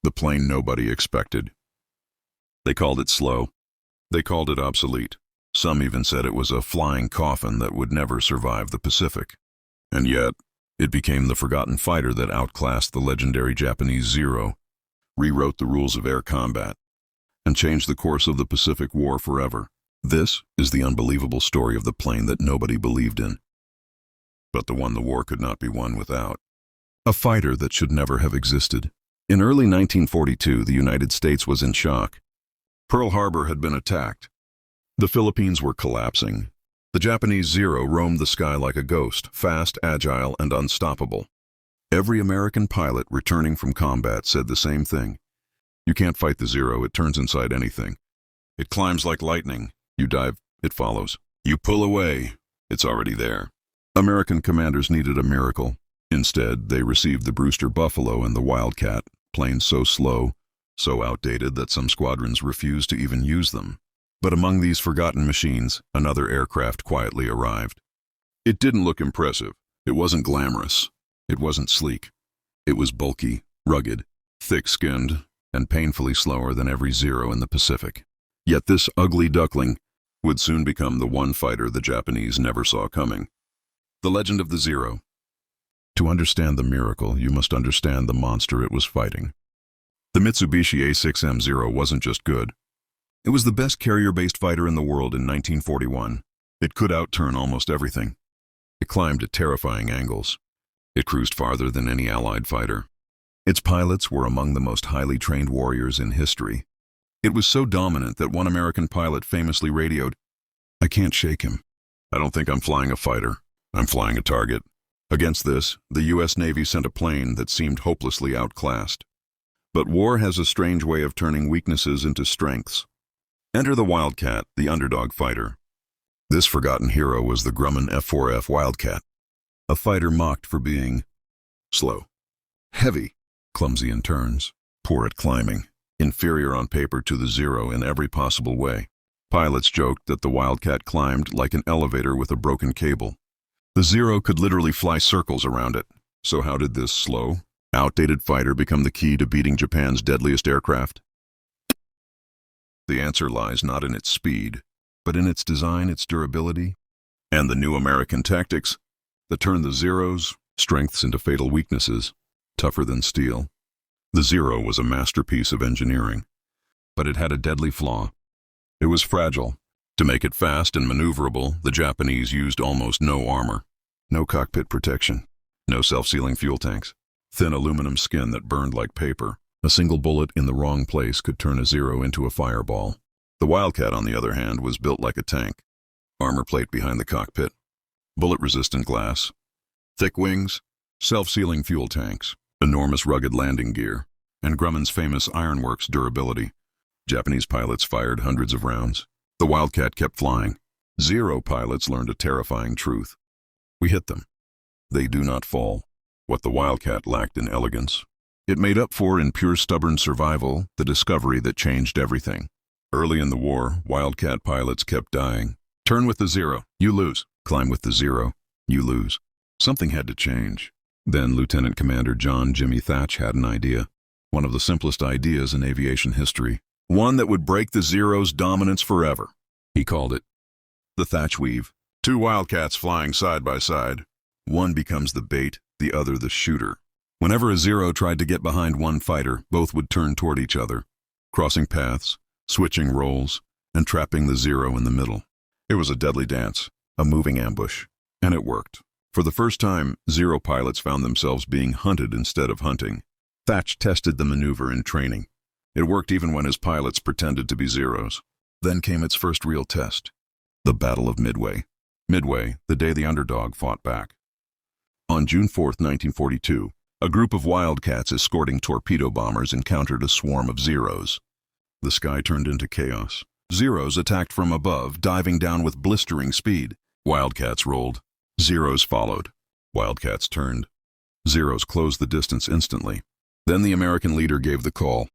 the plane nobody expected. They called it slow. They called it obsolete. Some even said it was a flying coffin that would never survive the Pacific. And yet, it became the forgotten fighter that outclassed the legendary Japanese Zero, rewrote the rules of air combat, and changed the course of the Pacific War forever. This is the unbelievable story of the plane that nobody believed in, but the one the war could not be won without. A fighter that should never have existed. In early 1942, the United States was in shock. Pearl Harbor had been attacked. The Philippines were collapsing. The Japanese Zero roamed the sky like a ghost, fast, agile, and unstoppable. Every American pilot returning from combat said the same thing. You can't fight the Zero, it turns inside anything. It climbs like lightning. You dive, it follows. You pull away, it's already there. American commanders needed a miracle. Instead, they received the Brewster Buffalo and the Wildcat, planes so slow, so outdated that some squadrons refused to even use them. But among these forgotten machines, another aircraft quietly arrived. It didn't look impressive. It wasn't glamorous. It wasn't sleek. It was bulky, rugged, thick-skinned, and painfully slower than every Zero in the Pacific. Yet this ugly duckling would soon become the one fighter the Japanese never saw coming. The legend of the Zero. To understand the miracle, you must understand the monster it was fighting. The Mitsubishi A6M Zero wasn't just good. It was the best carrier-based fighter in the world in 1941. It could outturn almost everything. It climbed at terrifying angles. It cruised farther than any Allied fighter. Its pilots were among the most highly trained warriors in history. It was so dominant that one American pilot famously radioed, "I can't shake him. I don't think I'm flying a fighter. I'm flying a target." Against this, the U.S. Navy sent a plane that seemed hopelessly outclassed. But war has a strange way of turning weaknesses into strengths. Enter the Wildcat, the underdog fighter. This forgotten hero was the Grumman F4F Wildcat, a fighter mocked for being slow, heavy, clumsy in turns, poor at climbing, inferior on paper to the Zero in every possible way. Pilots joked that the Wildcat climbed like an elevator with a broken cable. The Zero could literally fly circles around it. So how did this slow, outdated fighter become the key to beating Japan's deadliest aircraft? The answer lies not in its speed, but in its design, its durability, and the new American tactics that turned the Zero's strengths into fatal weaknesses, tougher than steel. The Zero was a masterpiece of engineering, but it had a deadly flaw. It was fragile. To make it fast and maneuverable, the Japanese used almost no armor, no cockpit protection, no self-sealing fuel tanks, thin aluminum skin that burned like paper. A single bullet in the wrong place could turn a Zero into a fireball. The Wildcat, on the other hand, was built like a tank. Armor plate behind the cockpit, bullet-resistant glass, thick wings, self-sealing fuel tanks, enormous rugged landing gear, and Grumman's famous ironworks durability. Japanese pilots fired hundreds of rounds. The Wildcat kept flying. Zero pilots learned a terrifying truth. We hit them. They do not fall. What the Wildcat lacked in elegance, it made up for in pure stubborn survival, the discovery that changed everything. Early in the war, Wildcat pilots kept dying. Turn with the Zero, you lose. Climb with the Zero, you lose. Something had to change. Then Lieutenant Commander John Jimmy Thach had an idea. One of the simplest ideas in aviation history. One that would break the Zero's dominance forever. He called it the Thach Weave. Two Wildcats flying side by side. One becomes the bait, the other the shooter. Whenever a Zero tried to get behind one fighter, both would turn toward each other, crossing paths, switching roles, and trapping the Zero in the middle. It was a deadly dance, a moving ambush, and it worked. For the first time, Zero pilots found themselves being hunted instead of hunting. Thach tested the maneuver in training. It worked even when his pilots pretended to be Zeros. Then came its first real test, the Battle of Midway. Midway, the day the underdog fought back. On June 4, 1942, a group of Wildcats escorting torpedo bombers encountered a swarm of Zeros. The sky turned into chaos. Zeros attacked from above, diving down with blistering speed. Wildcats rolled. Zeros followed. Wildcats turned. Zeros closed the distance instantly. Then the American leader gave the call.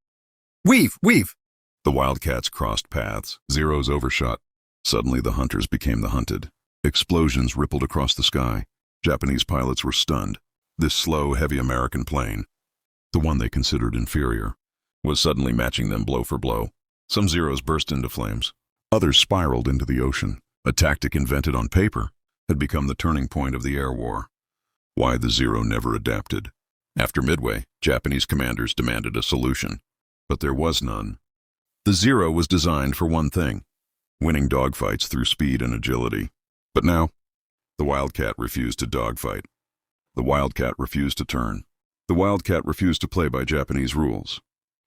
Weave! Weave! The Wildcats crossed paths. Zeros overshot. Suddenly the hunters became the hunted. Explosions rippled across the sky. Japanese pilots were stunned. This slow, heavy American plane, the one they considered inferior, was suddenly matching them blow for blow. Some Zeros burst into flames. Others spiraled into the ocean. A tactic invented on paper had become the turning point of the air war. Why the Zero never adapted. After Midway, Japanese commanders demanded a solution, but there was none. The Zero was designed for one thing: winning dogfights through speed and agility. But now, the Wildcat refused to dogfight. The Wildcat refused to turn. The Wildcat refused to play by Japanese rules.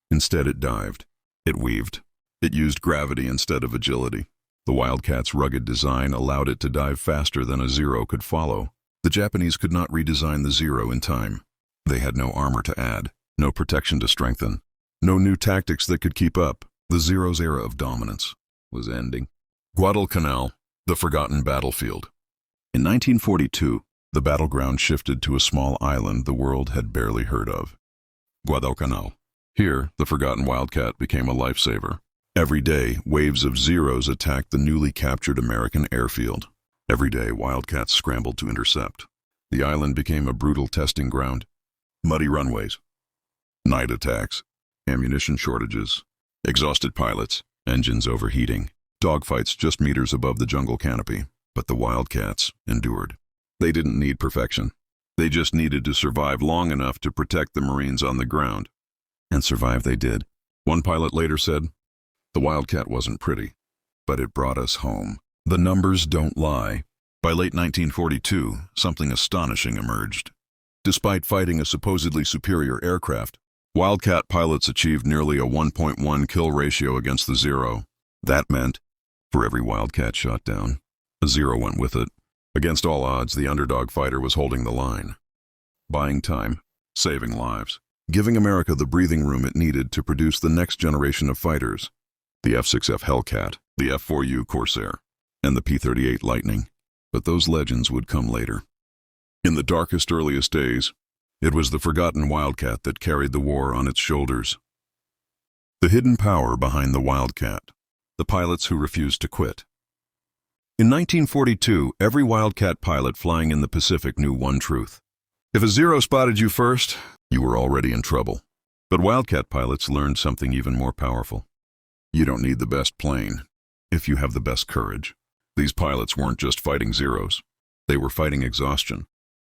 Instead, it dived. It weaved. It used gravity instead of agility. The Wildcat's rugged design allowed it to dive faster than a Zero could follow. The Japanese could not redesign the Zero in time. They had no armor to add, no protection to strengthen, no new tactics that could keep up. The Zero's era of dominance was ending. Guadalcanal, the forgotten battlefield. In 1942, the battleground shifted to a small island the world had barely heard of. Guadalcanal. Here, the forgotten Wildcat became a lifesaver. Every day, waves of Zeros attacked the newly captured American airfield. Every day, Wildcats scrambled to intercept. The island became a brutal testing ground. Muddy runways, night attacks, ammunition shortages, exhausted pilots, engines overheating, dogfights just meters above the jungle canopy. But the Wildcats endured. They didn't need perfection. They just needed to survive long enough to protect the Marines on the ground. And survive they did. One pilot later said, "The Wildcat wasn't pretty, but it brought us home." The numbers don't lie. By late 1942, something astonishing emerged. Despite fighting a supposedly superior aircraft, Wildcat pilots achieved nearly a 1.1 kill ratio against the Zero. That meant, for every Wildcat shot down, a Zero went with it. Against all odds, the underdog fighter was holding the line. Buying time, saving lives, giving America the breathing room it needed to produce the next generation of fighters. The F4F Hellcat, the F4U Corsair, and the P-38 Lightning. But those legends would come later. In the darkest, earliest days, it was the forgotten Wildcat that carried the war on its shoulders. The hidden power behind the Wildcat, the pilots who refused to quit. In 1942, every Wildcat pilot flying in the Pacific knew one truth. If a Zero spotted you first, you were already in trouble. But Wildcat pilots learned something even more powerful. You don't need the best plane if you have the best courage. These pilots weren't just fighting Zeros. They were fighting exhaustion,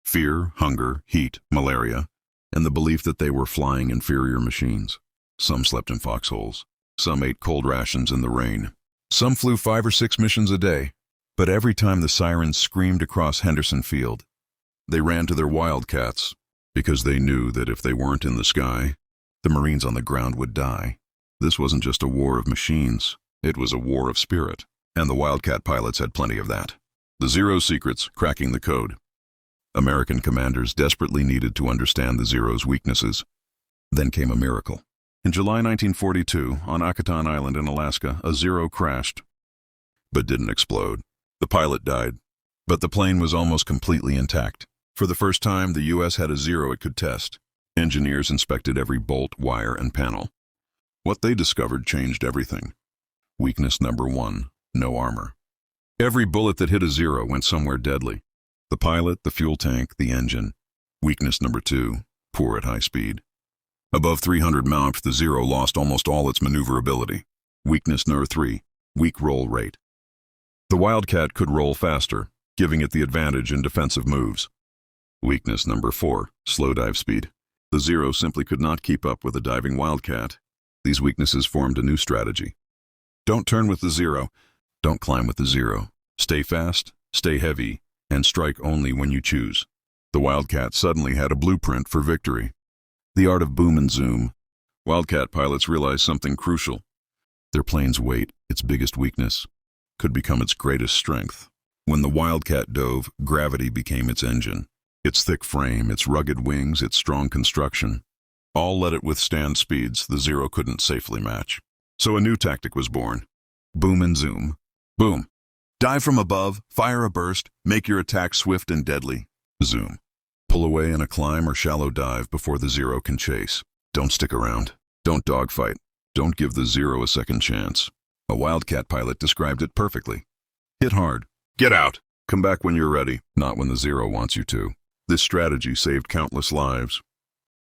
fear, hunger, heat, malaria, and the belief that they were flying inferior machines. Some slept in foxholes. Some ate cold rations in the rain. Some flew 5 or 6 missions a day. But every time the sirens screamed across Henderson Field, they ran to their Wildcats because they knew that if they weren't in the sky, the Marines on the ground would die. This wasn't just a war of machines. It was a war of spirit. And the Wildcat pilots had plenty of that. The Zero secrets, cracking the code. American commanders desperately needed to understand the Zero's weaknesses. Then came a miracle. In July 1942, on Attrition Island in Alaska, a Zero crashed, but didn't explode. The pilot died, but the plane was almost completely intact. For the first time, the U.S. had a Zero it could test. Engineers inspected every bolt, wire, and panel. What they discovered changed everything. Weakness number 1, no armor. Every bullet that hit a Zero went somewhere deadly. The pilot, the fuel tank, the engine. Weakness number 2, poor at high speed. Above 300 Mach, the Zero lost almost all its maneuverability. Weakness number 3, weak roll rate. The Wildcat could roll faster, giving it the advantage in defensive moves. Weakness number 4, slow dive speed. The Zero simply could not keep up with a diving Wildcat. These weaknesses formed a new strategy. Don't turn with the Zero. Don't climb with the Zero. Stay fast, stay heavy, and strike only when you choose. The Wildcat suddenly had a blueprint for victory. The art of boom and zoom. Wildcat pilots realized something crucial. Their plane's weight, its biggest weakness, could become its greatest strength. When the Wildcat dove, gravity became its engine. Its thick frame, its rugged wings, its strong construction, all let it withstand speeds the Zero couldn't safely match. So a new tactic was born. Boom and zoom. Boom. Dive from above, fire a burst, make your attack swift and deadly. Zoom. Pull away in a climb or shallow dive before the Zero can chase. Don't stick around. Don't dogfight. Don't give the Zero a second chance. A Wildcat pilot described it perfectly. Hit hard. Get out. Come back when you're ready, not when the Zero wants you to. This strategy saved countless lives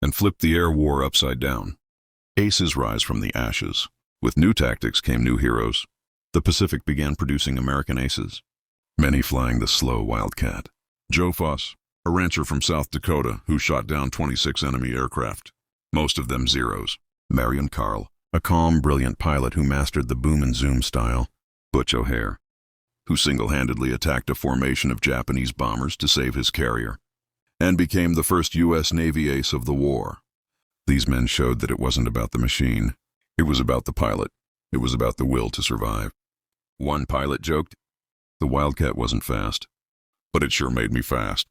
and flipped the air war upside down. Aces rise from the ashes. With new tactics came new heroes. The Pacific began producing American aces, many flying the slow Wildcat. Joe Foss, a rancher from South Dakota who shot down 26 enemy aircraft, most of them Zeros. Marion Carl, a calm, brilliant pilot who mastered the boom and zoom style. Butch O'Hare, who single-handedly attacked a formation of Japanese bombers to save his carrier, and became the first U.S. Navy ace of the war. These men showed that it wasn't about the machine. It was about the pilot. It was about the will to survive. One pilot joked, "The Wildcat wasn't fast, but it sure made me fast.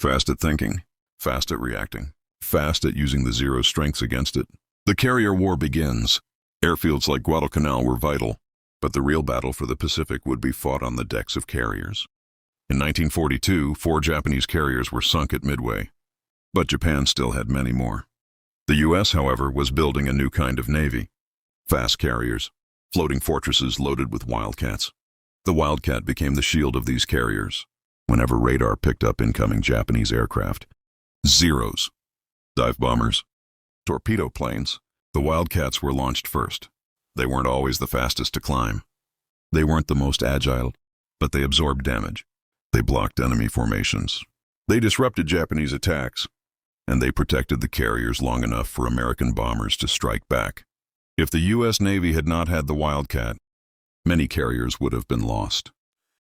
Fast at thinking, fast at reacting, fast at using the Zero's strengths against it." The carrier war begins. Airfields like Guadalcanal were vital, but the real battle for the Pacific would be fought on the decks of carriers. In 1942, 4 Japanese carriers were sunk at Midway, but Japan still had many more. The U.S., however, was building a new kind of navy. Fast carriers, floating fortresses loaded with Wildcats. The Wildcat became the shield of these carriers whenever radar picked up incoming Japanese aircraft. Zeros, dive bombers, torpedo planes. The Wildcats were launched first. They weren't always the fastest to climb. They weren't the most agile, but they absorbed damage. They blocked enemy formations. They disrupted Japanese attacks, and they protected the carriers long enough for American bombers to strike back. If the U.S. Navy had not had the Wildcat, many carriers would have been lost.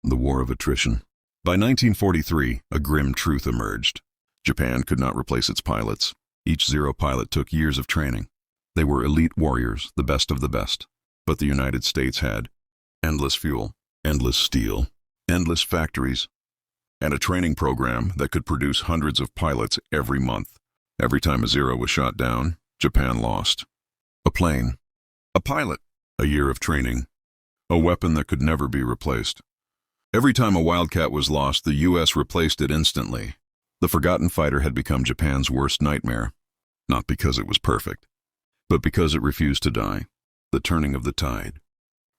The War of Attrition. By 1943, a grim truth emerged. Japan could not replace its pilots. Each Zero pilot took years of training. They were elite warriors, the best of the best. But the United States had endless fuel, endless steel, endless factories, and a training program that could produce hundreds of pilots every month. Every time a Zero was shot down, Japan lost. A plane, a pilot, a year of training, a weapon that could never be replaced. Every time a Wildcat was lost, the U.S. replaced it instantly. The forgotten fighter had become Japan's worst nightmare, not because it was perfect, but because it refused to die. The turning of the tide.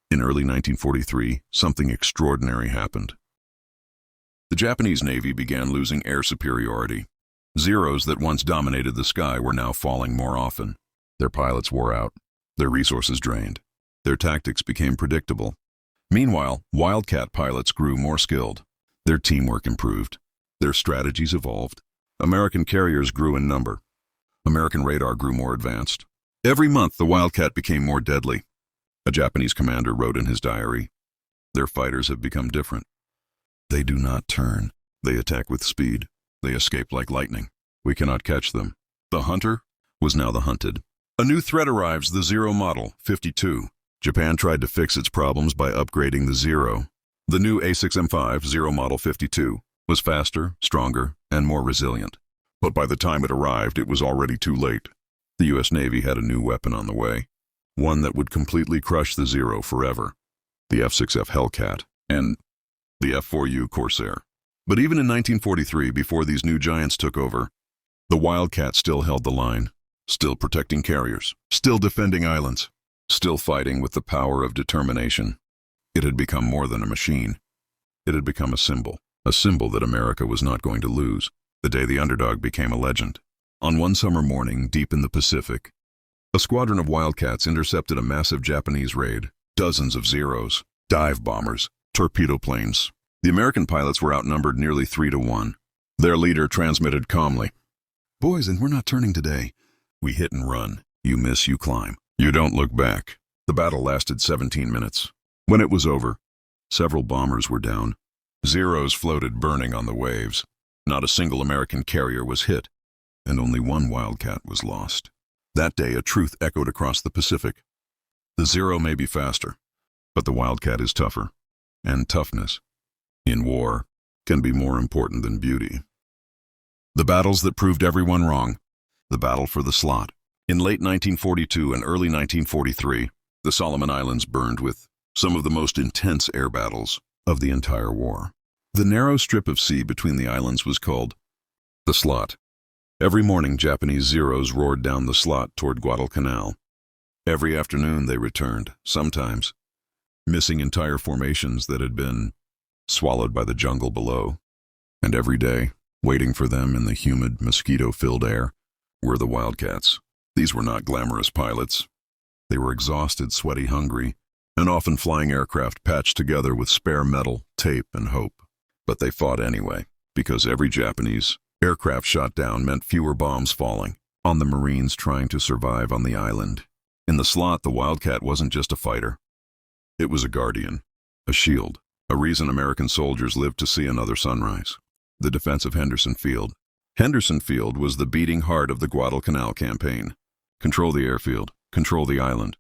In early 1943, something extraordinary happened. The Japanese Navy began losing air superiority. Zeros that once dominated the sky were now falling more often. Their pilots wore out, their resources drained, their tactics became predictable. Meanwhile, Wildcat pilots grew more skilled. Their teamwork improved. Their strategies evolved. American carriers grew in number. American radar grew more advanced. Every month, the Wildcat became more deadly. A Japanese commander wrote in his diary, "Their fighters have become different. They do not turn. They attack with speed. They escape like lightning. We cannot catch them." The hunter was now the hunted. A new threat arrives, the Zero model, 52. Japan tried to fix its problems by upgrading the Zero. The new A6M5 Zero model 52 was faster, stronger, and more resilient. But by the time it arrived, it was already too late. The U.S. Navy had a new weapon on the way, one that would completely crush the Zero forever. The F4F Hellcat and the F4U Corsair. But even in 1943, before these new giants took over, the Wildcat still held the line, still protecting carriers, still defending islands, still fighting with the power of determination. It had become more than a machine. It had become a symbol that America was not going to lose. The day the underdog became a legend. On one summer morning, deep in the Pacific, a squadron of Wildcats intercepted a massive Japanese raid. Dozens of Zeros, dive bombers, torpedo planes. The American pilots were outnumbered nearly 3-1. Their leader transmitted calmly, "Boys, and we're not turning today. We hit and run. You miss, you climb. You don't look back." The battle lasted 17 minutes. When it was over, several bombers were down. Zeros floated burning on the waves. Not a single American carrier was hit, and only one Wildcat was lost. That day, a truth echoed across the Pacific. The Zero may be faster, but the Wildcat is tougher. And toughness, in war, can be more important than beauty. The battles that proved everyone wrong. The battle for the slot. In late 1942 and early 1943, the Solomon Islands burned with some of the most intense air battles of the entire war. The narrow strip of sea between the islands was called the slot. Every morning, Japanese Zeros roared down the slot toward Guadalcanal. Every afternoon, they returned, sometimes missing entire formations that had been swallowed by the jungle below. And every day, waiting for them in the humid, mosquito-filled air, were the Wildcats. These were not glamorous pilots. They were exhausted, sweaty, hungry, and often flying aircraft patched together with spare metal, tape, and hope. But they fought anyway, because every Japanese aircraft shot down meant fewer bombs falling on the Marines trying to survive on the island. In the slot, the Wildcat wasn't just a fighter. It was a guardian, a shield, a reason American soldiers lived to see another sunrise. The defense of Henderson Field. Henderson Field was the beating heart of the Guadalcanal campaign. Control the airfield, control the island,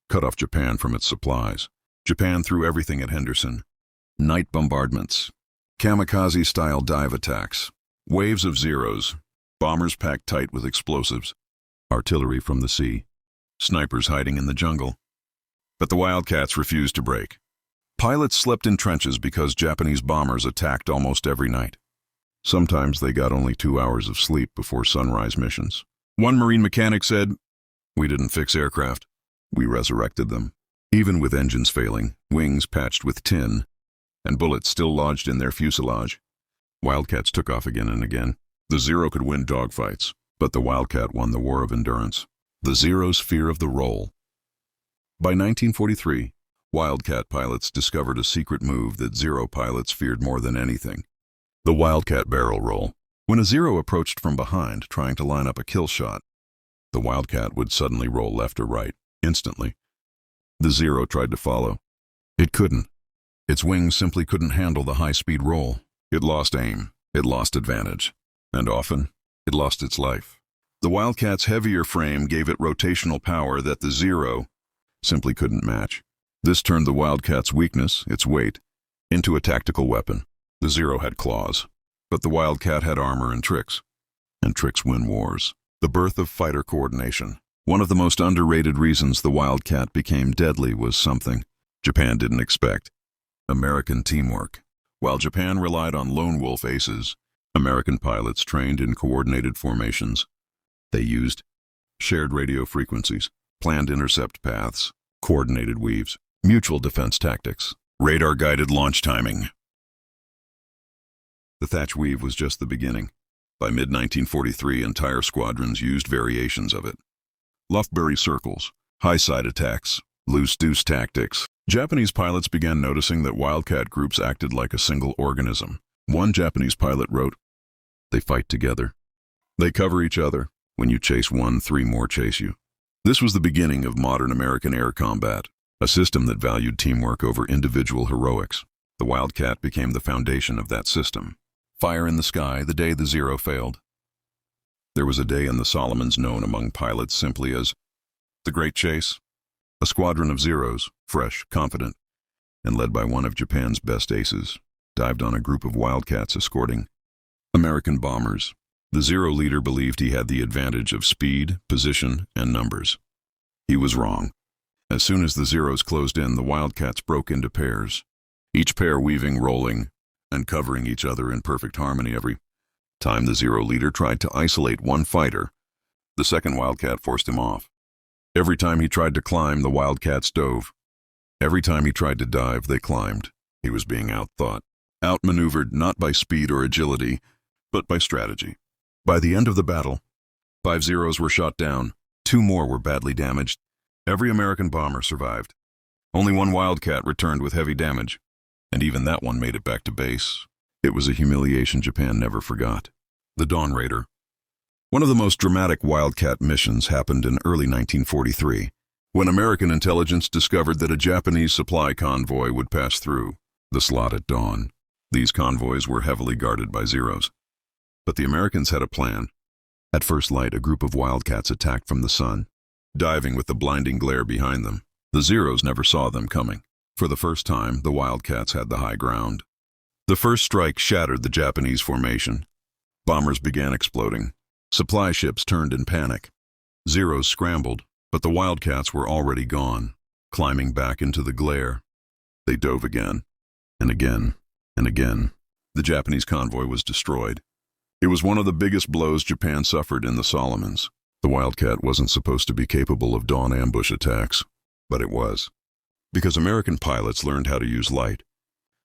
cut off Japan from its supplies. Japan threw everything at Henderson. Night bombardments, kamikaze-style dive attacks, waves of Zeros, bombers packed tight with explosives, artillery from the sea, snipers hiding in the jungle. But the Wildcats refused to break. Pilots slept in trenches because Japanese bombers attacked almost every night. Sometimes they got only 2 hours of sleep before sunrise missions. One Marine mechanic said, "We didn't fix aircraft. We resurrected them." Even with engines failing, wings patched with tin, and bullets still lodged in their fuselage, Wildcats took off again and again. The Zero could win dogfights, but the Wildcat won the war of endurance. The Zero's fear of the roll. By 1943, Wildcat pilots discovered a secret move that Zero pilots feared more than anything: the Wildcat barrel roll. When a Zero approached from behind, trying to line up a kill shot, the Wildcat would suddenly roll left or right, instantly. The Zero tried to follow. It couldn't. Its wings simply couldn't handle the high-speed roll. It lost aim, it lost advantage, and often, it lost its life. The Wildcat's heavier frame gave it rotational power that the Zero simply couldn't match. This turned the Wildcat's weakness, its weight, into a tactical weapon. The Zero had claws, but the Wildcat had armor and tricks win wars. The birth of fighter coordination. One of the most underrated reasons the Wildcat became deadly was something Japan didn't expect: American teamwork. While Japan relied on lone wolf aces, American pilots trained in coordinated formations. They used shared radio frequencies, planned intercept paths, coordinated weaves, mutual defense tactics, radar-guided launch timing. The Thach Weave was just the beginning. By mid-1943, entire squadrons used variations of it. Luftbury circles, high-side attacks, loose-deuce tactics. Japanese pilots began noticing that Wildcat groups acted like a single organism. One Japanese pilot wrote, "They fight together. They cover each other. When you chase one, 3 more chase you." This was the beginning of modern American air combat, a system that valued teamwork over individual heroics. The Wildcat became the foundation of that system. Fire in the sky the day the Zero failed. There was a day in the Solomons known among pilots simply as the Great Chase. A squadron of Zeros, fresh, confident, and led by one of Japan's best aces, dived on a group of Wildcats escorting American bombers. The Zero leader believed he had the advantage of speed, position, and numbers. He was wrong. As soon as the Zeros closed in, the Wildcats broke into pairs, each pair weaving, rolling, and covering each other in perfect harmony. Every time the Zero leader tried to isolate one fighter, the second Wildcat forced him off. Every time he tried to climb, the Wildcats dove. Every time he tried to dive, they climbed. He was being outthought, outmaneuvered not by speed or agility, but by strategy. By the end of the battle, 5 Zeros were shot down, 2 more were badly damaged. Every American bomber survived. Only one Wildcat returned with heavy damage, and even that one made it back to base. It was a humiliation Japan never forgot. The Dawn Raider. One of the most dramatic Wildcat missions happened in early 1943, when American intelligence discovered that a Japanese supply convoy would pass through the slot at dawn. These convoys were heavily guarded by Zeros. But the Americans had a plan. At first light, a group of Wildcats attacked from the sun, diving with the blinding glare behind them. The Zeros never saw them coming. For the first time, the Wildcats had the high ground. The first strike shattered the Japanese formation. Bombers began exploding. Supply ships turned in panic. Zeros scrambled, but the Wildcats were already gone. Climbing back into the glare, they dove again, and again, and again. The Japanese convoy was destroyed. It was one of the biggest blows Japan suffered in the Solomons. The Wildcat wasn't supposed to be capable of dawn ambush attacks, but it was. Because American pilots learned how to use light,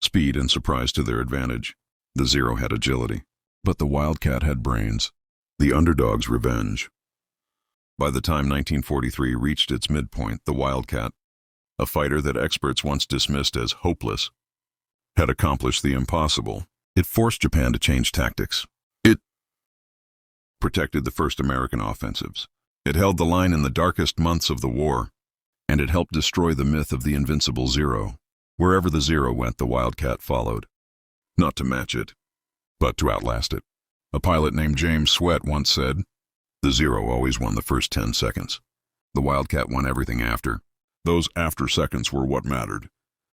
speed, and surprise to their advantage. The Zero had agility, but the Wildcat had brains. The underdog's revenge. By the time 1943 reached its midpoint, the Wildcat, a fighter that experts once dismissed as hopeless, had accomplished the impossible. It forced Japan to change tactics. It protected the first American offensives. It held the line in the darkest months of the war, and it helped destroy the myth of the invincible Zero. Wherever the Zero went, the Wildcat followed. Not to match it, but to outlast it. A pilot named James Sweat once said, "The Zero always won the first 10 seconds. The Wildcat won everything after. Those after seconds were what mattered.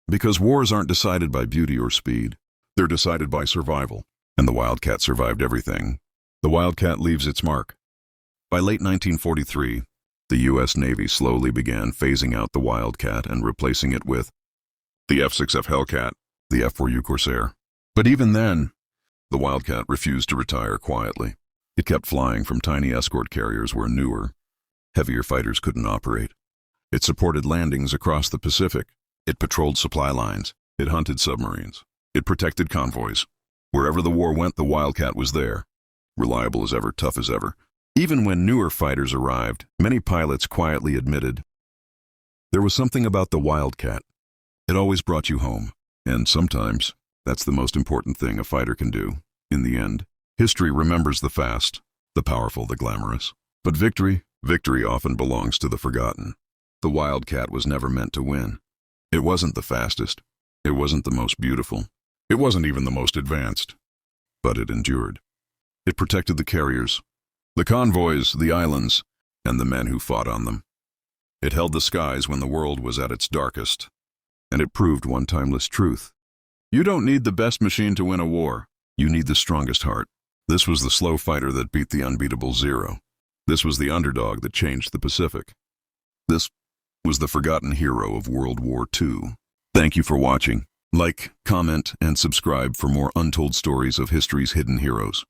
Because wars aren't decided by beauty or speed. They're decided by survival. And the Wildcat survived everything. The Wildcat leaves its mark." By late 1943, the U.S. Navy slowly began phasing out the Wildcat and replacing it with the F6F Hellcat, the F4U Corsair. But even then, the Wildcat refused to retire quietly. It kept flying from tiny escort carriers where newer, heavier fighters couldn't operate. It supported landings across the Pacific. It patrolled supply lines. It hunted submarines. It protected convoys. Wherever the war went, the Wildcat was there. Reliable as ever, tough as ever. Even when newer fighters arrived, many pilots quietly admitted there was something about the Wildcat. It always brought you home. And sometimes, that's the most important thing a fighter can do. In the end, history remembers the fast, the powerful, the glamorous. But victory often belongs to the forgotten. The Wildcat was never meant to win. It wasn't the fastest. It wasn't the most beautiful. It wasn't even the most advanced. But it endured. It protected the carriers, the convoys, the islands, and the men who fought on them. It held the skies when the world was at its darkest. And it proved one timeless truth. You don't need the best machine to win a war. You need the strongest heart. This was the slow fighter that beat the unbeatable Zero. This was the underdog that changed the Pacific. This was the forgotten hero of World War II. Thank you for watching. Like, comment, and subscribe for more untold stories of history's hidden heroes.